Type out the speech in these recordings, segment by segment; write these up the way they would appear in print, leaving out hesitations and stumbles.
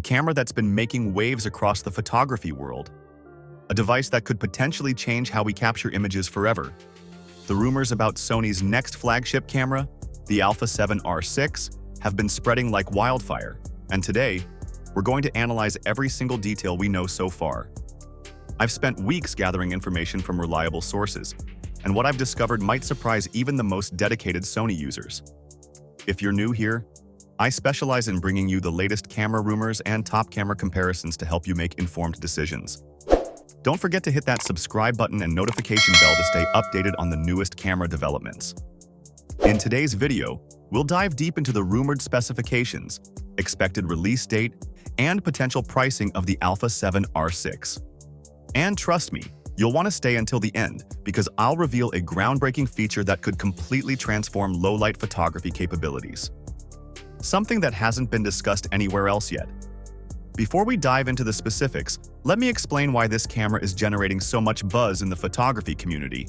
camera that's been making waves across the photography world. A device that could potentially change how we capture images forever. The rumors about Sony's next flagship camera, the A7R VI, have been spreading like wildfire, and today, we're going to analyze every single detail we know so far. I've spent weeks gathering information from reliable sources, and what I've discovered might surprise even the most dedicated Sony users. If you're new here, I specialize in bringing you the latest camera rumors and top camera comparisons to help you make informed decisions. Don't forget to hit that subscribe button and notification bell to stay updated on the newest camera developments. In today's video, we'll dive deep into the rumored specifications, expected release date, and potential pricing of the A7R VI. And trust me, you'll want to stay until the end because I'll reveal a groundbreaking feature that could completely transform low-light photography capabilities. Something that hasn't been discussed anywhere else yet. Before we dive into the specifics, let me explain why this camera is generating so much buzz in the photography community.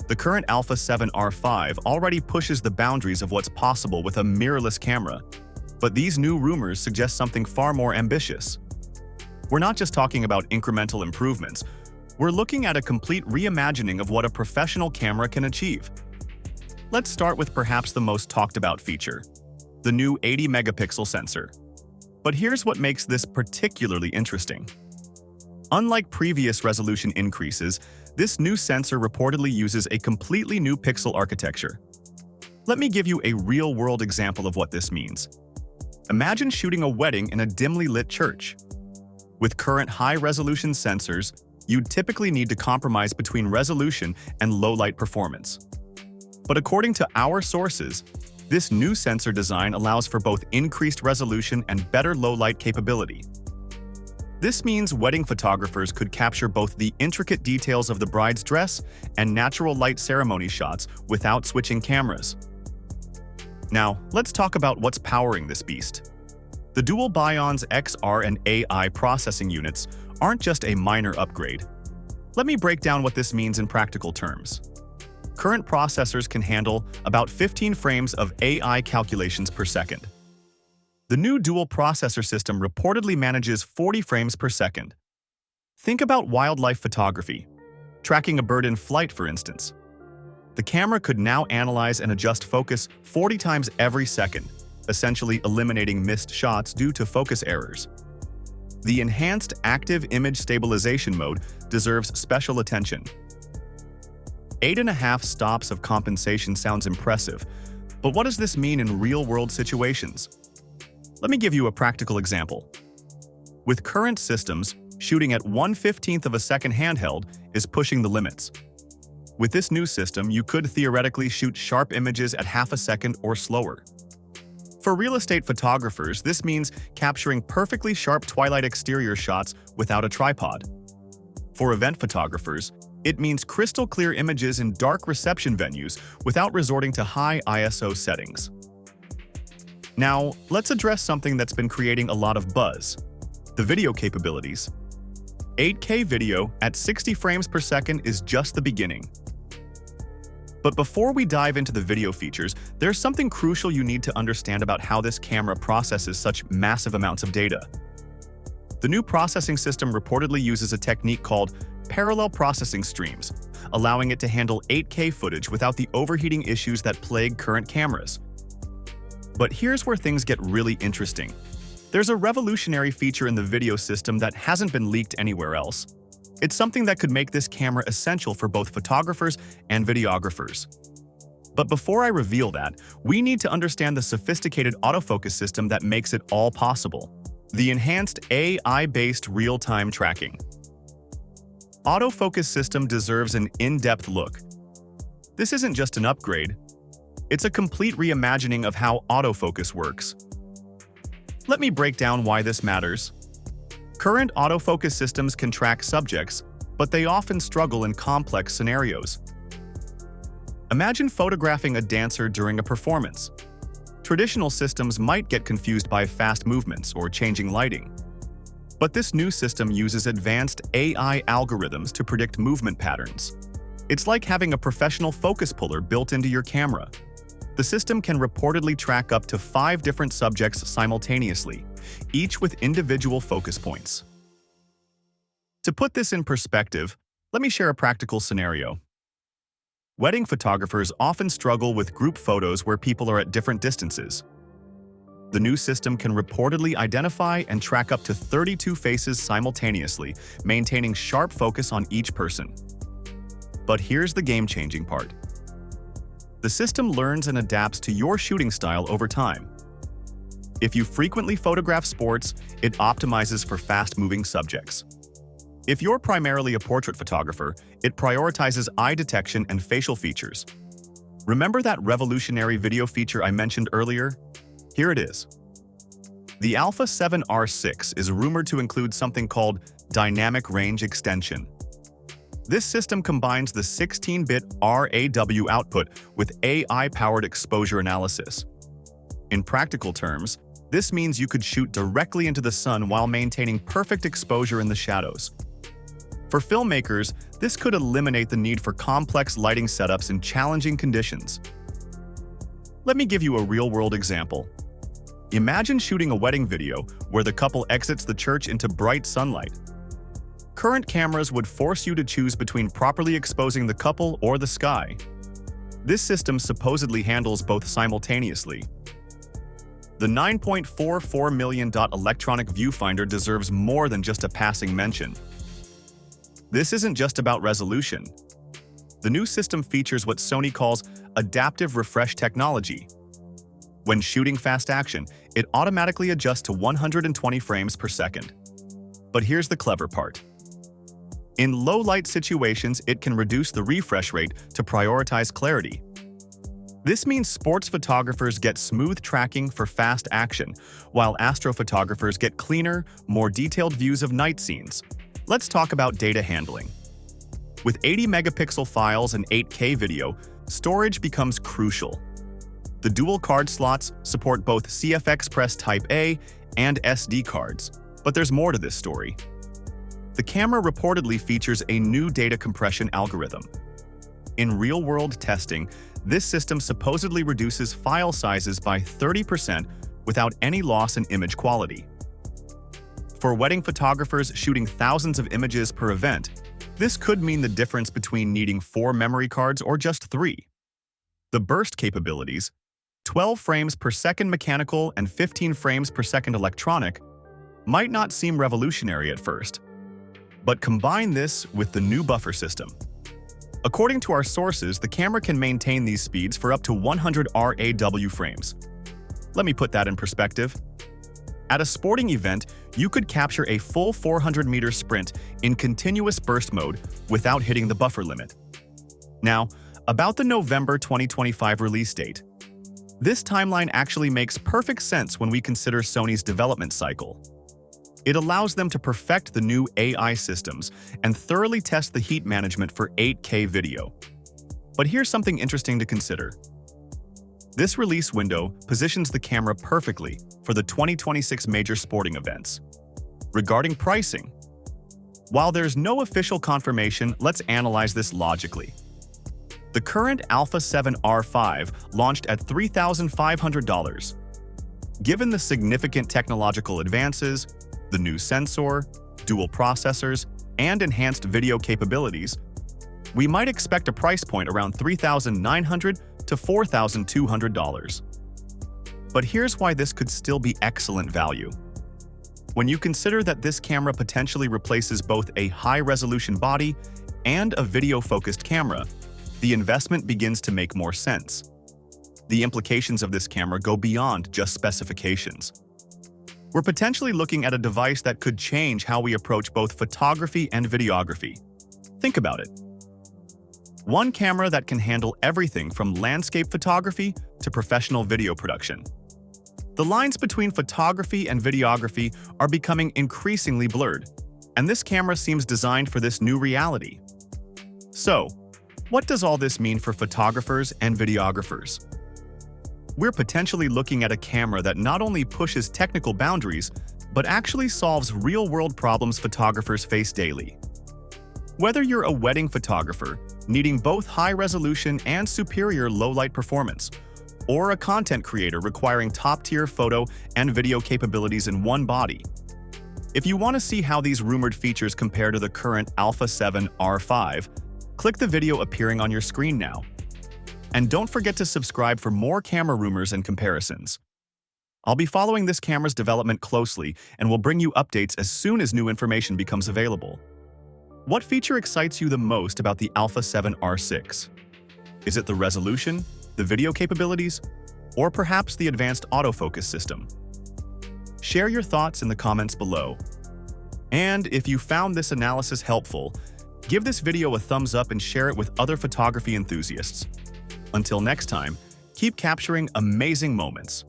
The current A7R V already pushes the boundaries of what's possible with a mirrorless camera, but these new rumors suggest something far more ambitious. We're not just talking about incremental improvements, we're looking at a complete reimagining of what a professional camera can achieve. Let's start with perhaps the most talked about feature, the new 80-megapixel sensor. But here's what makes this particularly interesting. Unlike previous resolution increases, this new sensor reportedly uses a completely new pixel architecture. Let me give you a real-world example of what this means. Imagine shooting a wedding in a dimly lit church. With current high-resolution sensors, you'd typically need to compromise between resolution and low-light performance. But according to our sources, this new sensor design allows for both increased resolution and better low-light capability. This means wedding photographers could capture both the intricate details of the bride's dress and natural light ceremony shots without switching cameras. Now, let's talk about what's powering this beast. The dual Bionz XR and AI processing units aren't just a minor upgrade. Let me break down what this means in practical terms. Current processors can handle about 15 frames of AI calculations per second. The new dual processor system reportedly manages 40 frames per second. Think about wildlife photography, tracking a bird in flight, for instance. The camera could now analyze and adjust focus 40 times every second, essentially eliminating missed shots due to focus errors. The enhanced active image stabilization mode deserves special attention. 8.5 stops of compensation sounds impressive, but what does this mean in real-world situations? Let me give you a practical example. With current systems, shooting at 1/15 of a second handheld is pushing the limits. With this new system, you could theoretically shoot sharp images at half a second or slower. For real estate photographers, this means capturing perfectly sharp twilight exterior shots without a tripod. For event photographers, it means crystal clear images in dark reception venues without resorting to high ISO settings. Now, let's address something that's been creating a lot of buzz: the video capabilities. 8K video at 60 frames per second is just the beginning. But before we dive into the video features, there's something crucial you need to understand about how this camera processes such massive amounts of data. The new processing system reportedly uses a technique called parallel processing streams, allowing it to handle 8K footage without the overheating issues that plague current cameras. But here's where things get really interesting. There's a revolutionary feature in the video system that hasn't been leaked anywhere else. It's something that could make this camera essential for both photographers and videographers. But before I reveal that, we need to understand the sophisticated autofocus system that makes it all possible: the enhanced AI-based real-time tracking. Autofocus system deserves an in-depth look. This isn't just an upgrade, it's a complete reimagining of how autofocus works. Let me break down why this matters. Current autofocus systems can track subjects, but they often struggle in complex scenarios. Imagine photographing a dancer during a performance. Traditional systems might get confused by fast movements or changing lighting. But this new system uses advanced AI algorithms to predict movement patterns. It's like having a professional focus puller built into your camera. The system can reportedly track up to 5 different subjects simultaneously, each with individual focus points. To put this in perspective, let me share a practical scenario. Wedding photographers often struggle with group photos where people are at different distances. The new system can reportedly identify and track up to 32 faces simultaneously, maintaining sharp focus on each person. But here's the game-changing part. The system learns and adapts to your shooting style over time. If you frequently photograph sports, it optimizes for fast-moving subjects. If you're primarily a portrait photographer, it prioritizes eye detection and facial features. Remember that revolutionary video feature I mentioned earlier? Here it is. The Alpha 7R VI is rumored to include something called dynamic range extension. This system combines the 16-bit RAW output with AI-powered exposure analysis. In practical terms, this means you could shoot directly into the sun while maintaining perfect exposure in the shadows. For filmmakers, this could eliminate the need for complex lighting setups in challenging conditions. Let me give you a real-world example. Imagine shooting a wedding video where the couple exits the church into bright sunlight. Current cameras would force you to choose between properly exposing the couple or the sky. This system supposedly handles both simultaneously. The $9.44 million electronic viewfinder deserves more than just a passing mention. This isn't just about resolution. The new system features what Sony calls adaptive refresh technology. When shooting fast action, it automatically adjusts to 120 frames per second. But here's the clever part. In low-light situations, it can reduce the refresh rate to prioritize clarity. This means sports photographers get smooth tracking for fast action, while astrophotographers get cleaner, more detailed views of night scenes. Let's talk about data handling. With 80-megapixel files and 8K video, storage becomes crucial. The dual card slots support both CF Express Type A and SD cards, but there's more to this story. The camera reportedly features a new data compression algorithm. In real-world testing, this system supposedly reduces file sizes by 30% without any loss in image quality. For wedding photographers shooting thousands of images per event, this could mean the difference between needing 4 memory cards or just 3. The burst capabilities, 12 frames per second mechanical and 15 frames per second electronic, might not seem revolutionary at first. But combine this with the new buffer system. According to our sources, the camera can maintain these speeds for up to 100 RAW frames. Let me put that in perspective. At a sporting event, you could capture a full 400-meter sprint in continuous burst mode without hitting the buffer limit. Now, about the November 2025 release date. This timeline actually makes perfect sense when we consider Sony's development cycle. It allows them to perfect the new AI systems and thoroughly test the heat management for 8K video. But here's something interesting to consider. This release window positions the camera perfectly for the 2026 major sporting events. Regarding pricing, while there's no official confirmation, let's analyze this logically. The current Alpha 7R V launched at $3,500. Given the significant technological advances, the new sensor, dual processors, and enhanced video capabilities, we might expect a price point around $3,900 to $4,200. But here's why this could still be excellent value. When you consider that this camera potentially replaces both a high-resolution body and a video-focused camera, the investment begins to make more sense. The implications of this camera go beyond just specifications. We're potentially looking at a device that could change how we approach both photography and videography. Think about it. One camera that can handle everything from landscape photography to professional video production. The lines between photography and videography are becoming increasingly blurred, and this camera seems designed for this new reality. So, what does all this mean for photographers and videographers? We're potentially looking at a camera that not only pushes technical boundaries, but actually solves real-world problems photographers face daily. Whether you're a wedding photographer, needing both high-resolution and superior low-light performance, or a content creator requiring top-tier photo and video capabilities in one body. If you want to see how these rumored features compare to the current Alpha 7 R5, click the video appearing on your screen now. And don't forget to subscribe for more camera rumors and comparisons. I'll be following this camera's development closely and will bring you updates as soon as new information becomes available. What feature excites you the most about the Alpha 7 R6? Is it the resolution, the video capabilities, or perhaps the advanced autofocus system? Share your thoughts in the comments below. And if you found this analysis helpful, give this video a thumbs up and share it with other photography enthusiasts. Until next time, keep capturing amazing moments.